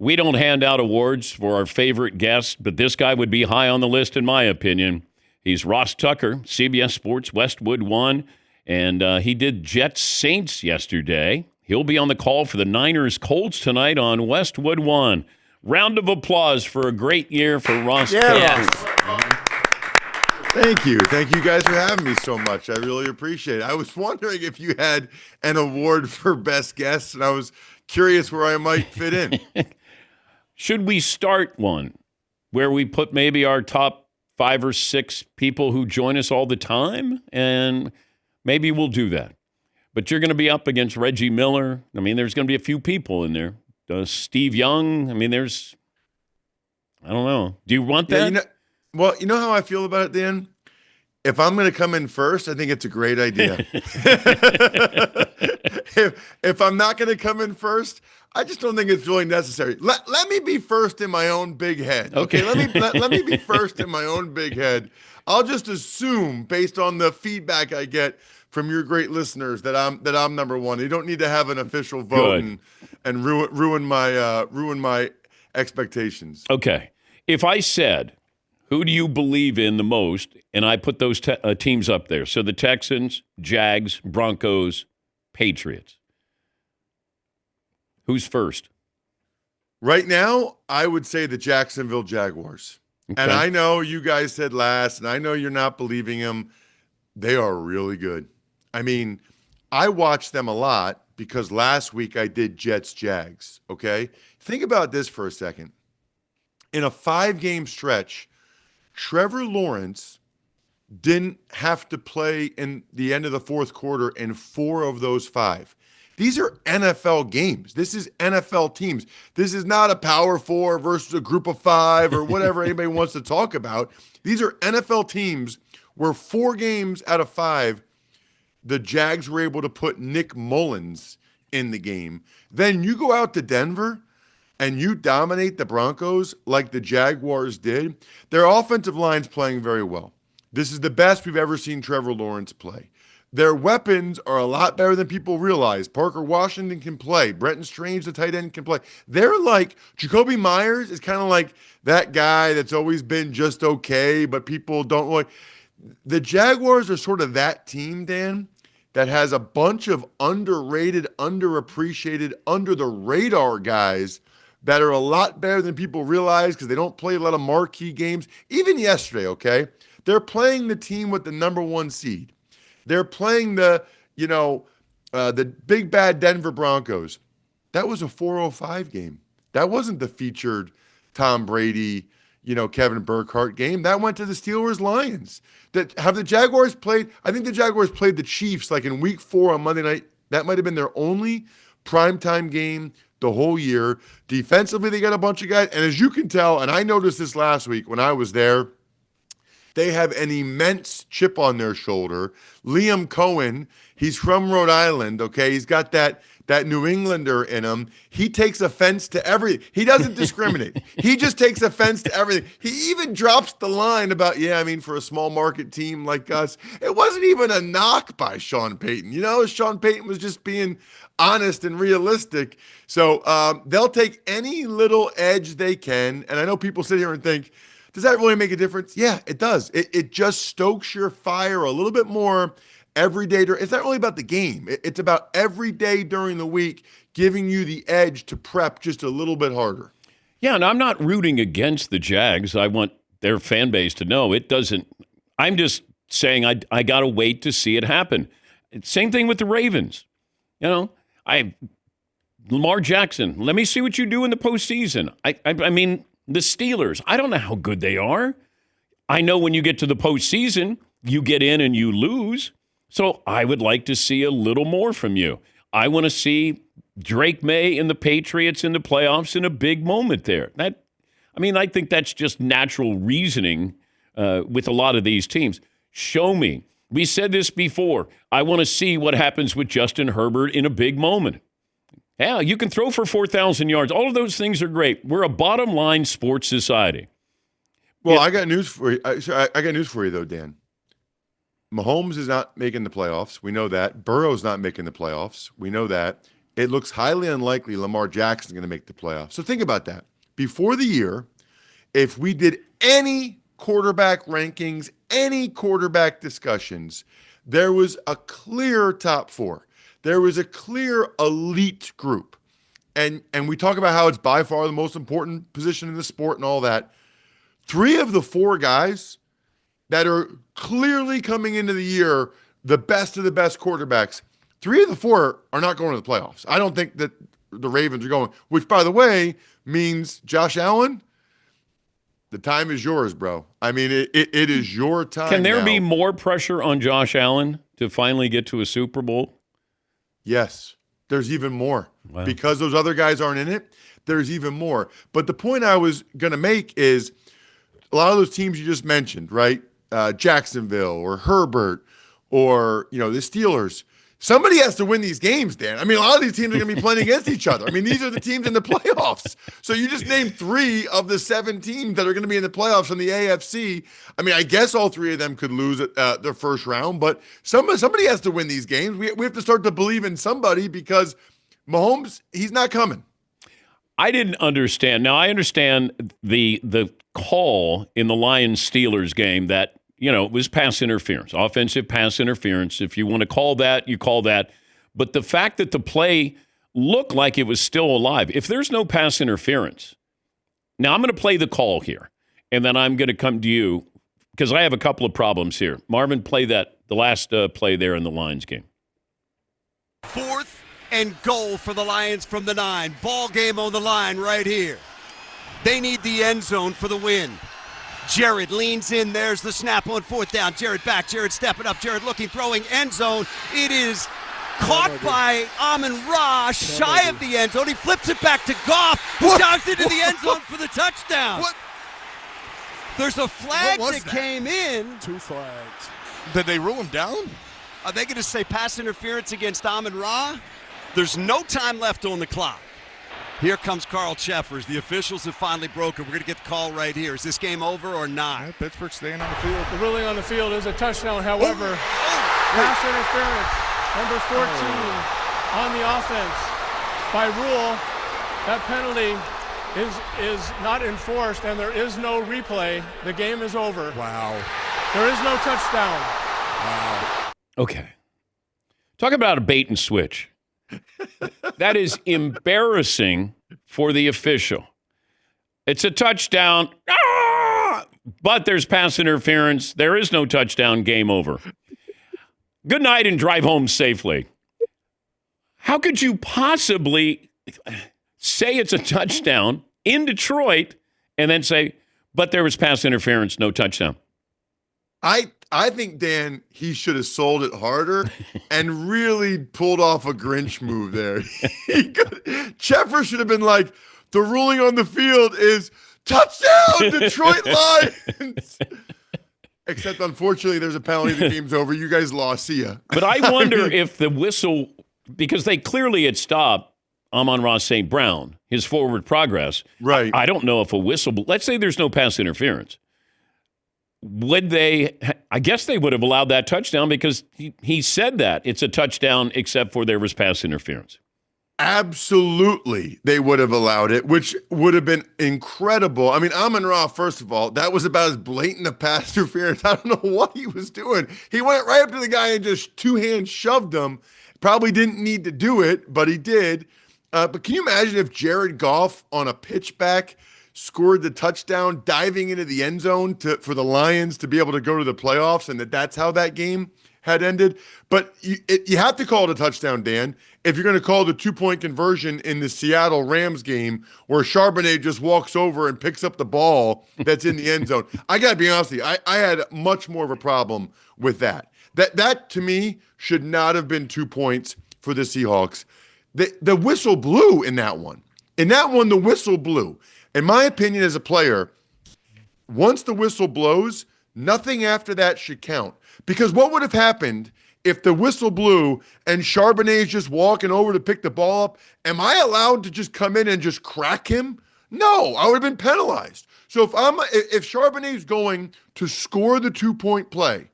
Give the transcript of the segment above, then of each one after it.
We don't hand out awards for our favorite guests, but this guy would be high on the list, in my opinion. He's Ross Tucker, CBS Sports, Westwood One, and he did Jets Saints yesterday. He'll be on the call for the Niners Colts tonight on Westwood One. Round of applause for a great year for Ross Tucker. Yes. Thank you. Thank you guys for having me so much. I really appreciate it. I was wondering if you had an award for best guest, and I was curious where I might fit in. Should we start one where we put maybe our top 5 or 6 people who join us all the time? And maybe we'll do that. But you're going to be up against Reggie Miller. I mean, there's going to be a few people in there. Steve Young. I mean, I don't know. Do you want that? You know how I feel about it, Dan? If I'm going to come in first, I think it's a great idea. if I'm not going to come in first, I just don't think it's really necessary. Let me be first in my own big head. Okay, let me be first in my own big head. I'll just assume, based on the feedback I get from your great listeners, that I'm number one. You don't need to have an official vote and ruin my expectations. Okay, if I said, who do you believe in the most? And I put those teams up there. So the Texans, Jags, Broncos, Patriots. Who's first? Right now, I would say the Jacksonville Jaguars. Okay. And I know you guys said last, and I know you're not believing them. They are really good. I mean, I watched them a lot because last week I did Jets-Jags, okay? Think about this for a second. In a 5-game stretch, Trevor Lawrence didn't have to play in the end of the fourth quarter in 4 of those 5. These are NFL games. This is NFL teams. This is not a Power 4 versus a group of 5 or whatever anybody wants to talk about. These are NFL teams where 4 games out of 5, the Jags were able to put Nick Mullins in the game. Then you go out to Denver and you dominate the Broncos like the Jaguars did. Their offensive line's playing very well. This is the best we've ever seen Trevor Lawrence play. Their weapons are a lot better than people realize. Parker Washington can play. Brenton Strange, the tight end, can play. They're like, Jacoby Myers is kind of like that guy that's always been just okay, but people don't really. The Jaguars are sort of that team, Dan, that has a bunch of underrated, underappreciated, under-the-radar guys that are a lot better than people realize because they don't play a lot of marquee games. Even yesterday, okay? They're playing the team with the number 1 seed. They're playing the big bad Denver Broncos. That was a 405 game. That wasn't the featured Tom Brady, Kevin Burkhardt game. That went to the Steelers-Lions. Have the Jaguars played? I think the Jaguars played the Chiefs like in week 4 on Monday night. That might have been their only primetime game the whole year. Defensively, they got a bunch of guys. And as you can tell, and I noticed this last week when I was there, they have an immense chip on their shoulder. Liam Cohen, he's from Rhode Island, okay? He's got that New Englander in him. He takes offense to everything. He doesn't discriminate. He just takes offense to everything. He even drops the line about, for a small market team like us, it wasn't even a knock by Sean Payton. Sean Payton was just being honest and realistic. So they'll take any little edge they can. And I know people sit here and think, does that really make a difference? Yeah, it does. It just stokes your fire a little bit more every day. It's not really about the game. It's about every day during the week giving you the edge to prep just a little bit harder. Yeah, and I'm not rooting against the Jags. I want their fan base to know it doesn't. I'm just saying I got to wait to see it happen. Same thing with the Ravens. Lamar Jackson, let me see what you do in the postseason. I mean, the Steelers, I don't know how good they are. I know when you get to the postseason, you get in and you lose. So I would like to see a little more from you. I want to see Drake May and the Patriots in the playoffs in a big moment there. I think that's just natural reasoning with a lot of these teams. Show me. We said this before. I want to see what happens with Justin Herbert in a big moment. Yeah, you can throw for 4,000 yards. All of those things are great. We're a bottom line sports society. Well, I got news for you. I got news for you, though, Dan. Mahomes is not making the playoffs. We know that. Burrow's not making the playoffs. We know that. it looks highly unlikely Lamar Jackson's going to make the playoffs. So think about that. Before the year, if we did any quarterback rankings, any quarterback discussions, there was a clear top four. There was a clear elite group. And we talk about how it's by far the most important position in the sport and all that. 3 of the 4 guys that are clearly coming into the year the best of the best quarterbacks, 3 of the 4 are not going to the playoffs. I don't think that the Ravens are going, which, by the way, means Josh Allen, the time is yours, bro. I mean, it is your time. Can there now. be more pressure on Josh Allen to finally get to a Super Bowl? Yes, there's even more. Wow. Because those other guys aren't in it, there's even more. But the point I was going to make is a lot of those teams you just mentioned, right? Jacksonville or Herbert or, the Steelers. Somebody has to win these games, Dan. I mean, a lot of these teams are going to be playing against each other. I mean, these are the teams in the playoffs. So you just named 3 of the 7 teams that are going to be in the playoffs in the AFC. I mean, I guess all 3 of them could lose their first round, but somebody has to win these games. We have to start to believe in somebody because Mahomes, he's not coming. I didn't understand. Now, I understand the call in the Lions-Steelers game that, it was pass interference, offensive pass interference. If you want to call that, you call that. But the fact that the play looked like it was still alive, if there's no pass interference, now I'm going to play the call here, and then I'm going to come to you because I have a couple of problems here. Marvin, play the last play there in the Lions game. 4th and goal for the Lions from the 9. Ball game on the line right here. They need the end zone for the win. Jared leans in. There's the snap on 4th down. Jared back. Jared stepping up. Jared looking, throwing end zone. It is caught by Amon-Ra, shy of the end zone. He flips it back to Goff, who dives into the end zone for the touchdown. What? There's a flag that came in. 2 flags. Did they rule him down? Are they going to say pass interference against Amon-Ra? There's no time left on the clock. Here comes Carl Cheffers. The officials have finally broken. We're going to get the call right here. Is this game over or not? Yeah, Pittsburgh staying on the field. The ruling on the field is a touchdown. However, pass interference, number 14 on the offense. By rule, that penalty is not enforced, and there is no replay. The game is over. Wow. There is no touchdown. Wow. Okay. Talk about a bait and switch. That is embarrassing for the official. It's a touchdown, but there's pass interference. There is no touchdown, game over. Good night and drive home safely. How could you possibly say it's a touchdown in Detroit and then say, but there was pass interference, no touchdown? I think, Dan, he should have sold it harder and really pulled off a Grinch move there. Cheffer should have been like, the ruling on the field is touchdown, Detroit Lions. Except, unfortunately, there's a penalty. The game's over. You guys lost. See ya. But I wonder if the whistle, because they clearly had stopped Amon-Ra St. Brown, his forward progress. Right. I don't know if a whistle, let's say there's no pass interference. Would they, I guess they would have allowed that touchdown because he said that it's a touchdown except for there was pass interference. Absolutely, they would have allowed it, which would have been incredible. I mean, Amon-Ra, first of all, that was about as blatant a pass interference. I don't know what he was doing. He went right up to the guy and just 2 hands shoved him. Probably didn't need to do it, but he did. But can you imagine if Jared Goff on a pitchback scored the touchdown, diving into the end zone for the Lions to be able to go to the playoffs, and that's how that game had ended? But you have to call it a touchdown, Dan, if you're going to call the 2-point conversion in the Seattle Rams game where Charbonnet just walks over and picks up the ball that's in the end zone. I got to be honest with you, I had much more of a problem with that. That to me should not have been 2 points for the Seahawks. The whistle blew in that one. In that one, the whistle blew. In my opinion as a player, once the whistle blows, nothing after that should count. Because what would have happened if the whistle blew and Charbonnet is just walking over to pick the ball up? Am I allowed to just come in and just crack him? No, I would have been penalized. So if Charbonnet is going to score the 2-point play,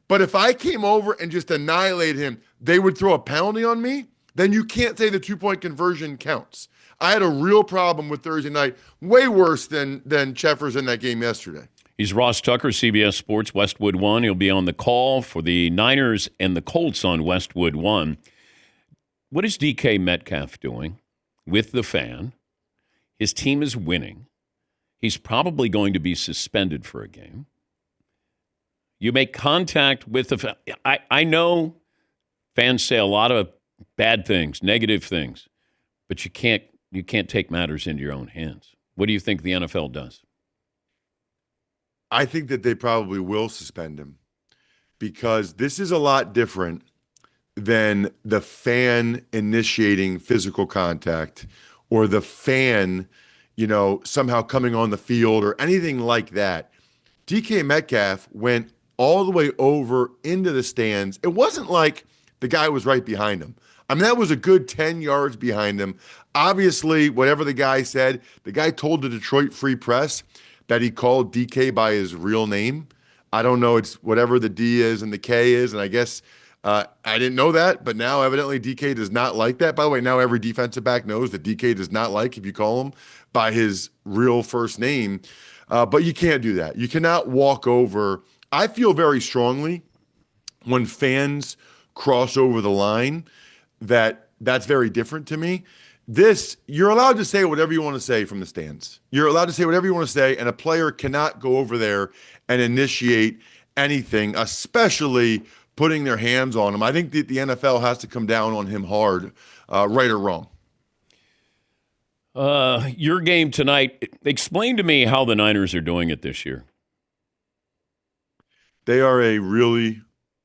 but if I came over and just annihilated him, they would throw a penalty on me? then you can't say the 2-point conversion counts. I had a real problem with Thursday night, way worse than Cheffers in that game yesterday. He's Ross Tucker, CBS Sports, Westwood One. He'll be on the call for the Niners and the Colts on Westwood One. What is DK Metcalf doing with the fan? His team is winning. He's probably going to be suspended for a game. You make contact with the fan. I know fans say a lot of bad things, negative things, but you can't take matters into your own hands. What do you think the NFL does? I think that they probably will suspend him because this is a lot different than the fan initiating physical contact or the fan, somehow coming on the field or anything like that. DK Metcalf went all the way over into the stands. It wasn't like the guy was right behind him. I mean, that was a good 10 yards behind him. Obviously, whatever the guy said, the guy told the Detroit Free Press that he called DK by his real name. I don't know. It's whatever the D is and the K is. And I guess I didn't know that, but now evidently DK does not like that. By the way, now every defensive back knows that DK does not like if you call him by his real first name. But you can't do that. You cannot walk over. I feel very strongly when fans cross over the line that's very different to me. You're allowed to say whatever you want to say from the stands. You're allowed to say whatever you want to say, and a player cannot go over there and initiate anything, especially putting their hands on him. I think that the NFL has to come down on him hard, right or wrong. Your game tonight, explain to me how the Niners are doing it this year. They are a really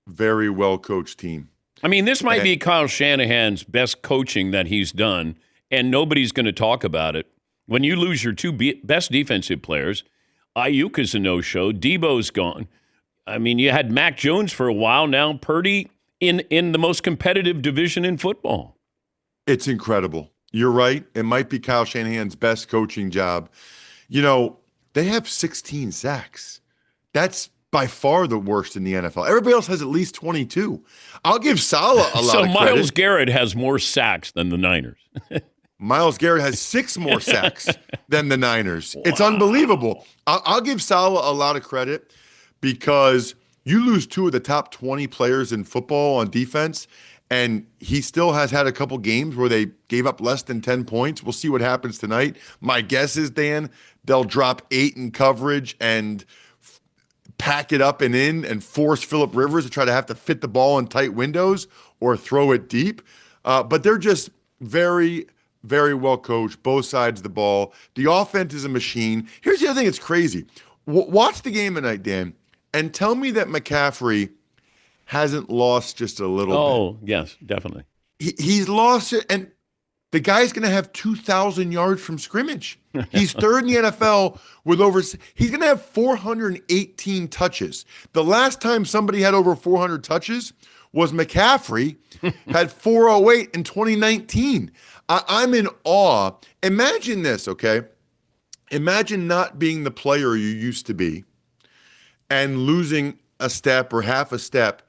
very well-coached team. I mean, this might be Kyle Shanahan's best coaching that he's done, and nobody's going to talk about it. When you lose your two best defensive players, Ayuk is a no-show, Debo's gone. I mean, you had Mac Jones for a while now, Purdy in the most competitive division in football. It's incredible. You're right. It might be Kyle Shanahan's best coaching job. They have 16 sacks. That's by far the worst in the NFL. Everybody else has at least 22. I'll give Saleh a lot of credit. So Myles Garrett has more sacks than the Niners. Myles Garrett has 6 more sacks than the Niners. Wow. It's unbelievable. I'll give Saleh a lot of credit because you lose 2 of the top 20 players in football on defense, and he still has had a couple games where they gave up less than 10 points. We'll see what happens tonight. My guess is, Dan, they'll drop 8 in coverage and pack it up and in and force Phillip Rivers to try to have to fit the ball in tight windows or throw it deep. But they're just very, very well coached, both sides of the ball. The offense is a machine. Here's the other thing that's crazy. Watch the game tonight, Dan, and tell me that McCaffrey hasn't lost just a little bit. Oh, yes, definitely. He's lost it, and the guy's going to have 2,000 yards from scrimmage. He's third in the NFL with he's going to have 418 touches. The last time somebody had over 400 touches was McCaffrey, had 408 in 2019. I'm in awe. Imagine this, okay? Imagine not being the player you used to be and losing a step or half a step,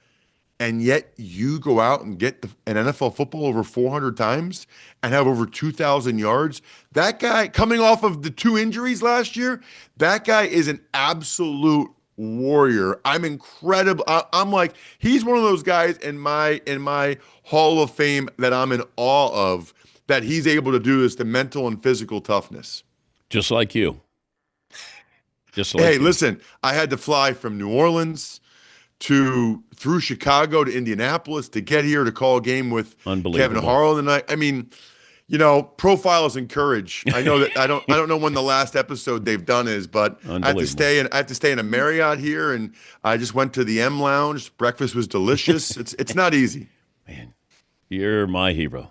and yet you go out and get an NFL football over 400 times and have over 2,000 yards. That guy, coming off of the 2 injuries last year, that guy is an absolute warrior. I'm incredible. I'm like, he's one of those guys in my Hall of Fame that I'm in awe of, that he's able to do this, the mental and physical toughness. Just like you. Hey, listen, I had to fly from New Orleans through Chicago to Indianapolis to get here to call a game with Kevin Harlan tonight. I mean, profiles encourage. I know that I don't know when the last episode they've done is, but I have to stay in a Marriott here, and I just went to the M Lounge. Breakfast was delicious. It's not easy. Man, you're my hero.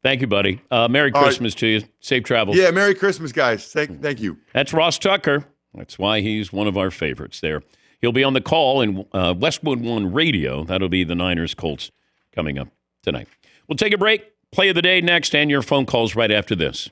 Thank you, buddy. Merry Christmas to you. Safe travels. Yeah, Merry Christmas, guys. Thank you. That's Ross Tucker. That's why he's one of our favorites there. He'll be on the call in Westwood One Radio. That'll be the Niners Colts coming up tonight. We'll take a break. Play of the day next, and your phone calls right after this.